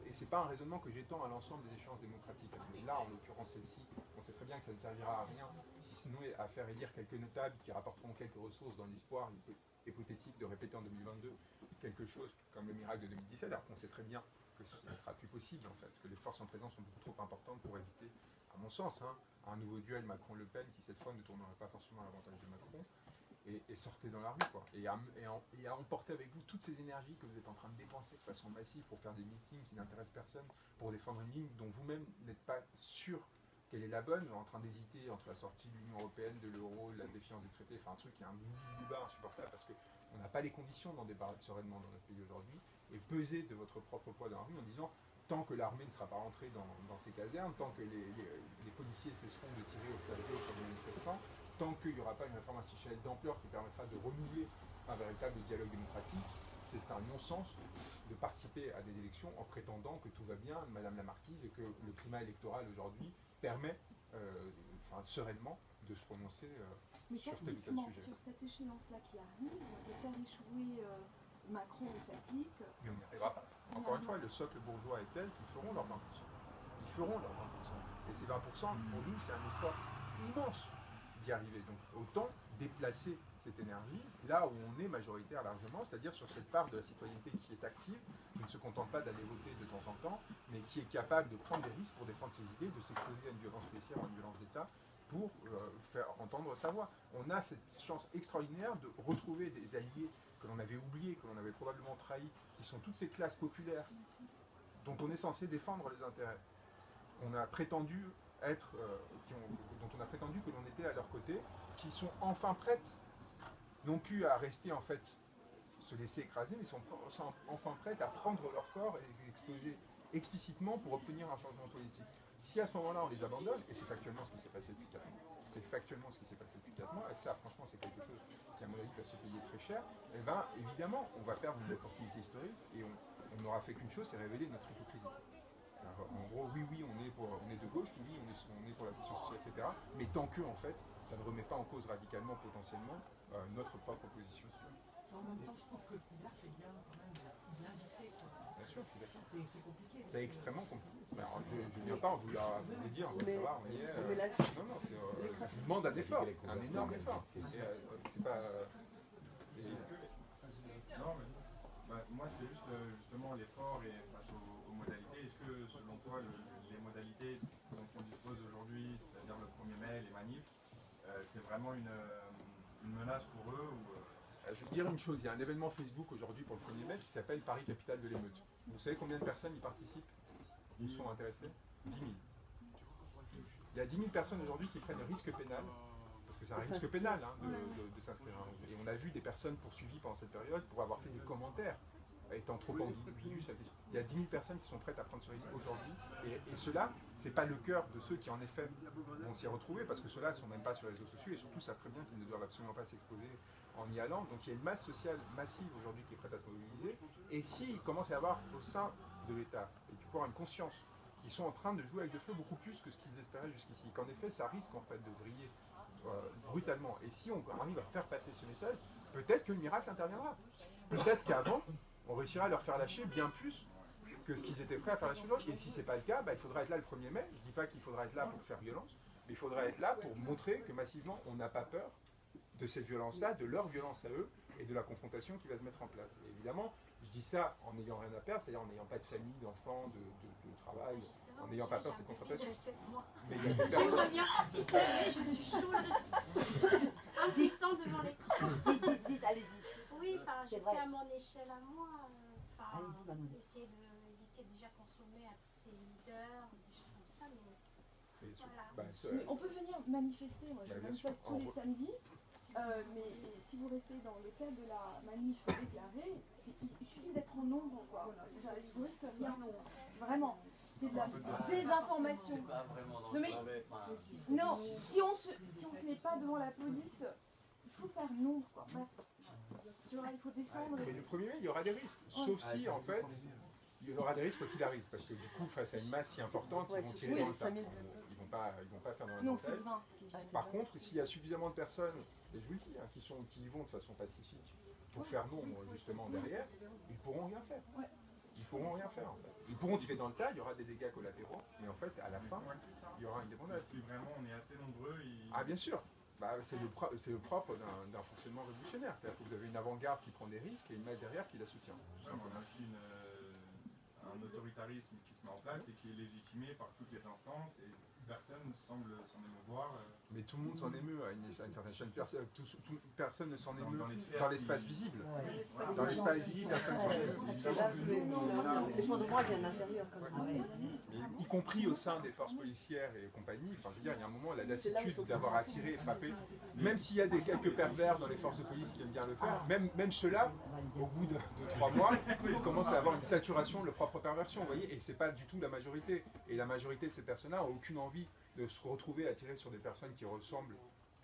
et c'est pas un raisonnement que j'étends à l'ensemble des échéances démocratiques. Mais là, en l'occurrence celle-ci, on sait très bien que ça ne servira à rien, si ce n'est à faire élire quelques notables qui rapporteront quelques ressources dans l'espoir hypothétique de répéter en 2022 quelque chose comme le miracle de 2017, alors qu'on sait très bien que ce ne sera plus possible en fait, que les forces en présence sont beaucoup trop importantes pour éviter, à mon sens, un nouveau duel Macron-Le Pen qui cette fois ne tournerait pas forcément à l'avantage de Macron, et sortez dans la rue, quoi. Et à emporter avec vous toutes ces énergies que vous êtes en train de dépenser de façon massive pour faire des meetings qui n'intéressent personne, pour défendre une ligne dont vous-même n'êtes pas sûr qu'elle est la bonne, en train d'hésiter entre la sortie de l'Union Européenne, de l'euro, la défiance des traités, un truc qui est un débat insupportable parce qu'on n'a pas les conditions d'en débattre sereinement dans notre pays aujourd'hui, et peser de votre propre poids dans la rue en disant tant que l'armée ne sera pas rentrée dans ces casernes, tant que les policiers cesseront de tirer au feu sur les manifestants, tant qu'il n'y aura pas une réforme institutionnelle d'ampleur qui permettra de renouveler un véritable dialogue démocratique, c'est un non-sens de participer à des élections en prétendant que tout va bien, Madame la Marquise, et que le climat électoral aujourd'hui permet sereinement de se prononcer sur tel ou tel sujet. Sur cette échéance-là qui arrive, de faire échouer Macron et sa clique... Mais on n'y arrivera pas. Encore une fois, le socle bourgeois est tel qu'ils feront leurs 20%. Ils feront leurs 20%. Et ces 20%, pour nous, c'est un effort immense d'y arriver. Donc autant déplacer cette énergie là où on est majoritaire largement, c'est-à-dire sur cette part de la citoyenneté qui est active, qui ne se contente pas d'aller voter de temps en temps, mais qui est capable de prendre des risques pour défendre ses idées, de s'exposer à une violence policière ou à une violence d'État pour faire entendre sa voix. On a cette chance extraordinaire de retrouver des alliés que l'on avait oubliés, que l'on avait probablement trahis, qui sont toutes ces classes populaires dont on est censé défendre les intérêts. On a prétendu dont on a prétendu que l'on était à leur côté, qui sont enfin prêtes, non plus à rester en fait, se laisser écraser, mais sont enfin prêtes à prendre leur corps et les exposer explicitement pour obtenir un changement politique. Si à ce moment-là on les abandonne, et c'est factuellement ce qui s'est passé depuis 4 mois, et ça franchement c'est quelque chose qui à mon avis va se payer très cher, et bien évidemment on va perdre une opportunité historique et on n'aura fait qu'une chose, c'est révéler notre hypocrisie. En gros, oui, on est de gauche, oui, on est pour la question sociale, etc. Mais tant que, en fait, ça ne remet pas en cause radicalement, potentiellement, notre propre position. En même temps, je trouve que le pouvoir fait bien quand même bien visser. Bien sûr, je suis d'accord. C'est compliqué. C'est extrêmement compliqué. Alors, je ne viens pas vous dire, ça va, on y est. Non, je vous demande un effort, un énorme effort. C'est pas... Non, mais moi, c'est juste justement l'effort et face aux modalités. Est-ce que, selon toi, les modalités dont on dispose aujourd'hui, c'est-à-dire le 1er mai, les manifs, c'est vraiment une menace pour eux ou, Je vais vous dire une chose, il y a un événement Facebook aujourd'hui pour le 1er mai qui s'appelle Paris, capitale de l'émeute. Vous savez combien de personnes y participent, qui sont intéressées? 10 000. Il y a 10 000 personnes aujourd'hui qui prennent le risque pénal, parce que c'est un risque pénal de s'inscrire. Et on a vu des personnes poursuivies pendant cette période pour avoir fait des commentaires étant trop ambigus. Il y a 10 000 personnes qui sont prêtes à prendre ce risque aujourd'hui. Et ceux-là, ce n'est pas le cœur de ceux qui en effet vont s'y retrouver, parce que ceux-là ne sont même pas sur les réseaux sociaux et surtout savent très bien qu'ils ne doivent absolument pas s'exposer en y allant. Donc il y a une masse sociale massive aujourd'hui qui est prête à se mobiliser. Et s'il commence à y avoir au sein de l'État, et du coup une conscience, qui sont en train de jouer avec le feu beaucoup plus que ce qu'ils espéraient jusqu'ici, qu'en effet ça risque en fait de vriller brutalement. Et si on arrive à faire passer ce message, peut-être que le miracle interviendra. Peut-être qu'avant, on réussira à leur faire lâcher bien plus que ce qu'ils étaient prêts à faire lâcher aujourd'hui. Et si ce n'est pas le cas, il faudra être là le 1er mai. Je ne dis pas qu'il faudra être là pour faire violence, mais il faudra être là pour montrer que massivement, on n'a pas peur de cette violence-là, de leur violence à eux, et de la confrontation qui va se mettre en place. Et évidemment, je dis ça en n'ayant rien à perdre, c'est-à-dire en n'ayant pas de famille, d'enfants, de travail, en n'ayant pas peur de cette confrontation. Mais il y a des personnes... J'aimerais bien participer, je suis chaude, impuissant devant l'écran. Allez-y. Oui, je fais à mon échelle à moi. Allez-y, mademoiselle. Essayer d'éviter déjà consommer à tous ces leaders, des choses comme ça, mais voilà. Mais on peut venir manifester, moi je manifeste tous les samedis, mais si vous restez dans le cadre de la manif déclarée, il suffit d'être en nombre, quoi. Il vous reste rien, vraiment. c'est de la désinformation. C'est pas vraiment dans Non, mais, non, si on se met pas devant la police, il faut faire nombre, quoi. Tu vois, il faut descendre. Mais le 1er mai, il y aura des risques. Sauf si, en fait, il y aura des risques quoi qu'il arrive. Parce que du coup, face à une masse si importante, ils vont tirer dans le tas. Ils vont pas faire dans la dentelle. Par contre, s'il y a suffisamment de personnes, et je vous le dis, hein, qui y vont de façon pacifique pour faire nombre justement derrière, ils pourront rien faire. Ils pourront rien faire en fait. Ils pourront tirer dans le tas, il y aura des dégâts collatéraux, mais en fait, à la fin, il y aura une débandade. Si vraiment on est assez nombreux, Ah bien sûr, bah, c'est le propre d'un fonctionnement révolutionnaire. C'est-à-dire que vous avez une avant-garde qui prend des risques et une masse derrière qui la soutient. on a aussi un autoritarisme qui se met en place et qui est légitimé par toutes les instances et personne ne semble s'en émouvoir. Mais tout le monde s'en émeut à une certaine chaîne. Personne ne s'en émeut dans l'espace visible. Dans l'espace visible, personne ne s'en émeut. L'effondrement vient de l'intérieur comme ça. Y compris au sein des forces policières et compagnie, enfin je veux dire, il y a un moment, la lassitude d'avoir attiré et frappé, même s'il y a quelques pervers dans les forces de police qui aiment bien le faire, même ceux-là, au bout de 3 mois, ils commencent à avoir une saturation de leur propre perversion, vous voyez, et c'est pas du tout la majorité. Et la majorité de ces personnes-là n'ont aucune envie de se retrouver à tirer sur des personnes qui ressemblent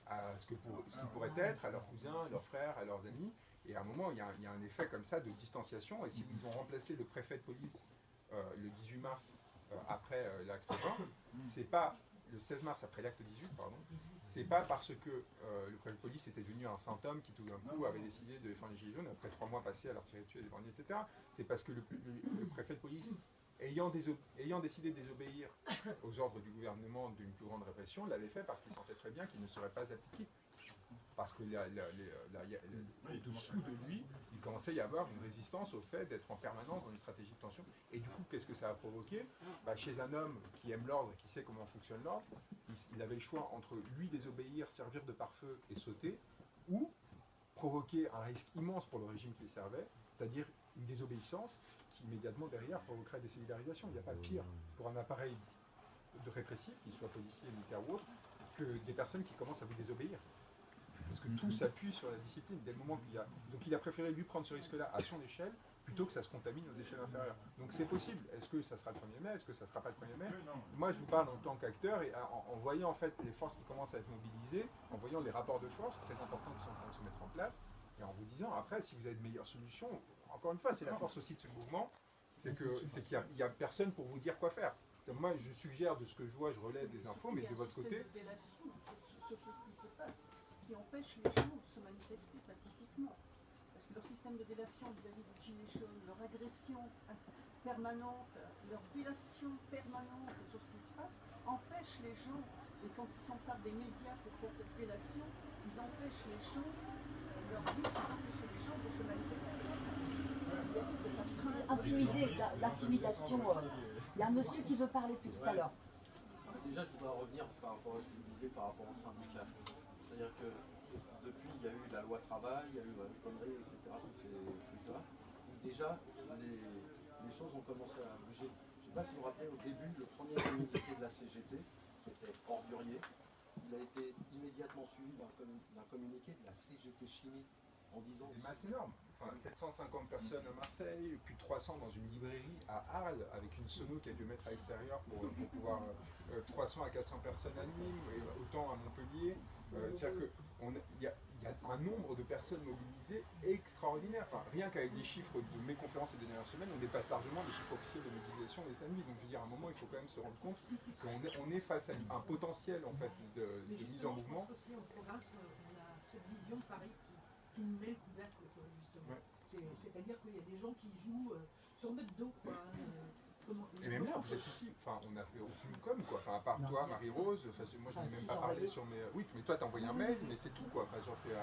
à ce qu'ils pourraient être, à leurs cousins, à leurs frères, à leurs amis. Et à un moment, il y a un effet comme ça de distanciation. Et s'ils ont remplacé le préfet de police le 18 mars après l'acte 20, c'est pas le 16 mars après l'acte 18, pardon, c'est pas parce que le préfet de police était devenu un saint homme qui tout d'un coup avait décidé de défendre les gilets jaunes après 3 mois passés à leur tirer dessus, à des bandits, etc. C'est parce que le préfet de police, ayant décidé de désobéir aux ordres du gouvernement d'une plus grande répression, l'avait fait parce qu'il sentait très bien qu'il ne serait pas appliqué. Parce que au-dessous de lui, il commençait à y avoir une résistance au fait d'être en permanence dans une stratégie de tension. Et du coup, qu'est-ce que ça a provoqué? Chez un homme qui aime l'ordre, qui sait comment fonctionne l'ordre, il avait le choix entre lui désobéir, servir de pare-feu et sauter, ou provoquer un risque immense pour le régime qu'il servait, c'est-à-dire une désobéissance qui immédiatement derrière provoquerait des solidarisations. Il n'y a pas de pire pour un appareil de répressif, qu'il soit policier, militaire ou autre, que des personnes qui commencent à vous désobéir. Parce que tout s'appuie sur la discipline. Dès le moment qu'il y a... Donc il a préféré lui prendre ce risque-là à son échelle, plutôt que ça se contamine aux échelles inférieures. Donc c'est possible. Est-ce que ça sera le 1er mai? Est-ce que ça ne sera pas le 1er mai? Moi je vous parle en tant qu'acteur et en voyant en fait les forces qui commencent à être mobilisées, en voyant les rapports de force très importants qui sont en train de se mettre en place, et en vous disant après si vous avez de meilleures solutions, encore une fois c'est la force aussi de ce mouvement, c'est qu'il n'y a personne pour vous dire quoi faire. Moi je suggère de ce que je vois, je relève des infos, mais de votre côté... Qui empêche les gens de se manifester pacifiquement. Parce que leur système de délation vis-à-vis des gilets jaunes, leur agression permanente, leur délation permanente sur ce qui se passe, empêche les gens, et quand ils s'emparent des médias pour faire cette délation, ils empêchent les gens, leur but c'est d'empêcher les gens de se manifester. Intimider, l'intimidation. Il y a un monsieur qui veut parler plus tout à l'heure. Déjà, je voudrais revenir par rapport à ce que vous disiez par rapport au syndicat. C'est-à-dire que depuis, il y a eu la loi travail, il y a eu les conneries, etc., toutes ces trucs-là, où déjà, les choses ont commencé à bouger. Je ne sais pas si vous vous rappelez, au début, le premier communiqué de la CGT, qui était Ordurier, il a été immédiatement suivi d'un communiqué de la CGT Chimie, en disant... Des masses énormes. Enfin, 750 personnes à Marseille, plus de 300 dans une librairie à Arles, avec une sono qui a dû mettre à l'extérieur pour pouvoir... 300 à 400 personnes à Nîmes, et autant à Montpellier. C'est-à-dire qu'il y a un nombre de personnes mobilisées extraordinaire. Enfin, rien qu'avec les chiffres de mes conférences ces dernières semaines, on dépasse largement les chiffres officiels de mobilisation les samedis. Donc je veux dire, à un moment, il faut quand même se rendre compte qu'on est face à un potentiel en fait, de mise en mouvement. Je pense qu'aussi en province, on a cette vision de Paris qui nous met le couvercle, justement. Ouais. C'est-à-dire qu'il y a des gens qui jouent sur notre dos, quoi. Et même là, vous êtes ici, enfin, on n'a fait aucune com, quoi. Enfin, à part toi, Marie-Rose, moi je n'ai même pas parlé sur mes... Oui, mais toi, t'as envoyé un mail, mais c'est tout, quoi. Enfin, genre, c'est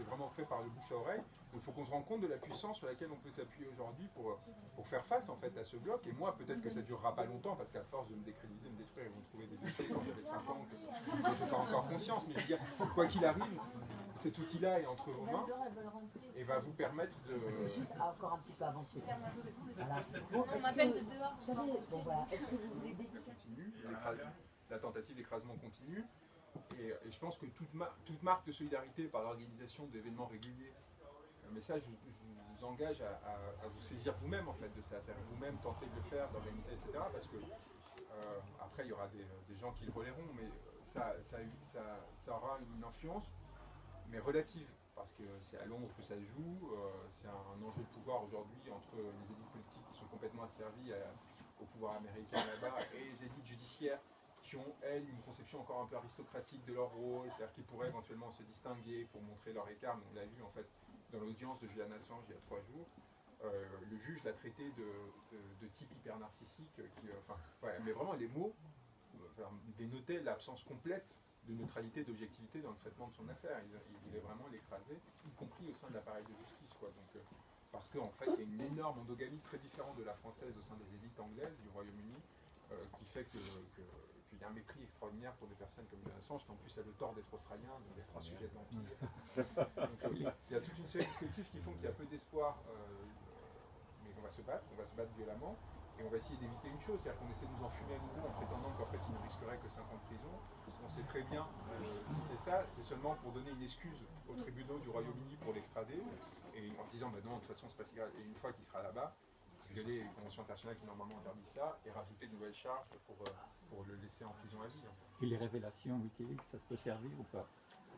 vraiment fait par le bouche à oreille. Donc, il faut qu'on se rende compte de la puissance sur laquelle on peut s'appuyer aujourd'hui pour faire face, en fait, à ce bloc. Et moi, peut-être que ça ne durera pas longtemps, parce qu'à force de me décrédibiliser, de me détruire, ils vont trouver des dossiers quand j'avais 5 ans, que je n'ai pas encore conscience. Mais je veux dire, quoi qu'il arrive, cet outil-là est entre vos mains et va vous permettre de... Juste encore un petit peu avancer. Voilà. Bon, on m'appelle de dehors. Vous savez, bon, voilà. Est-ce que vous voulez dédicacer? La tentative d'écrasement continue. Et je pense que toute marque de solidarité par l'organisation d'événements réguliers, mais ça, je vous engage à vous saisir vous-même en fait de ça, c'est-à-dire vous-même tenter de le faire, d'organiser, etc. Parce que Après, il y aura des gens qui le relayeront, mais ça aura une influence, mais relative, parce que c'est à Londres que ça se joue, c'est un enjeu de pouvoir aujourd'hui entre les élites politiques qui sont complètement asservies au pouvoir américain là-bas et les élites judiciaires qui ont, elles, une conception encore un peu aristocratique de leur rôle, c'est-à-dire qu'ils pourraient éventuellement se distinguer pour montrer leur écart. Mais on l'a vu en fait dans l'audience de Julian Assange il y a 3 jours. Le juge l'a traité de type hyper narcissique, mais vraiment les mots dénotaient l'absence complète de neutralité, d'objectivité dans le traitement de son affaire. Il voulait vraiment l'écraser, y compris au sein de l'appareil de justice, quoi. Donc, parce qu'en fait, il y a une énorme endogamie très différente de la française au sein des élites anglaises du Royaume-Uni, qui fait qu'il y a un mépris extraordinaire pour des personnes comme Julian Assange, qui en plus a le tort d'être australien, donc d'être un sujet de l'Empire. Donc il y a toute une série de dispositifs qui font qu'il y a peu d'espoir, mais qu'on va se battre violemment. Et on va essayer d'éviter une chose, c'est-à-dire qu'on essaie de nous enfumer à nouveau en prétendant qu'en fait il ne risquerait que 5 ans de prison. On sait très bien, si c'est ça, c'est seulement pour donner une excuse aux tribunaux du Royaume-Uni pour l'extrader, et en disant bah non, de toute façon c'est pas si grave. Et une fois qu'il sera là-bas, violer les conventions internationales qui normalement interdisent ça, et rajouter de nouvelles charges pour le laisser en prison à vie. Et les révélations Wikileaks, ça peut servir ou pas?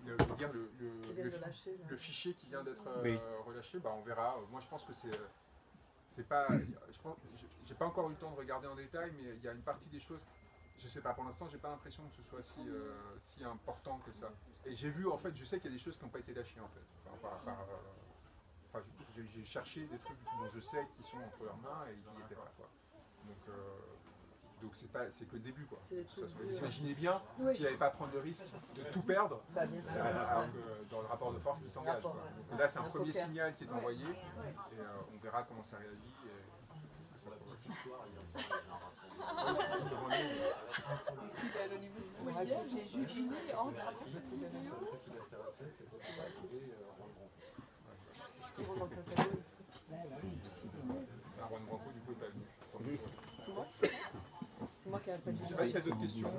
Le fichier qui vient d'être relâché, bah, on verra. Moi je pense que c'est pas, j'ai pas encore eu le temps de regarder en détail, mais il y a une partie des choses, je sais pas, pour l'instant j'ai pas l'impression que ce soit si important que ça. Et j'ai vu, en fait, je sais qu'il y a des choses qui n'ont pas été lâchées en fait. J'ai cherché des trucs dont je sais qu'ils sont entre leurs mains et ils n'y étaient pas, quoi. Donc c'est que le début, quoi. Vous imaginez bien qu'il n'allait pas prendre le risque de tout perdre, alors que dans le rapport de force il s'engage. Donc là c'est un premier signal qui est envoyé et on verra comment ça réagit et ce que ça va Hier, j'ai jubiné en regardant cette vidéo. Juan Branco du coup est pas venu. C'est moi qui n'avais pas dit. Je ne sais pas s'il y a d'autres questions.